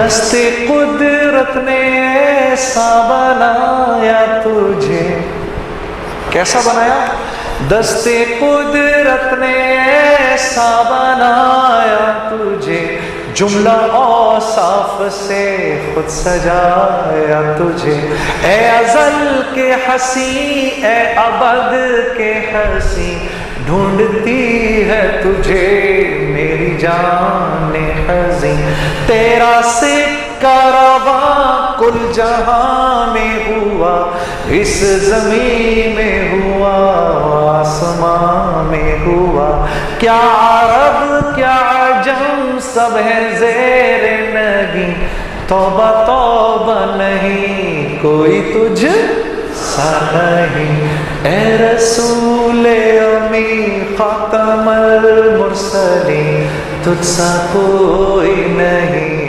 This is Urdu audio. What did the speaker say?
دست قدرت نے ایسا بنایا تجھے. کیسا بنایا؟ دست قدرت نے ایسا بنایا تجھے، جملہ اوصاف سے خود سجایا تجھے. اے ازل کے ہنسی، اے ابد کے ہنسی، ڈھونڈتی ہے تجھے میری جان حزین. تیرا سکہ رواں کل جہاں میں ہوا، اس زمین میں ہوا، آسمان میں ہوا. کیا عرب کیا عجم سب ہے زیر نگیں، توبہ توبہ نہیں کوئی تجھ سا نہیں. اے رسول امی خاتم المرسلین، تجھ سا کوئی نہیں.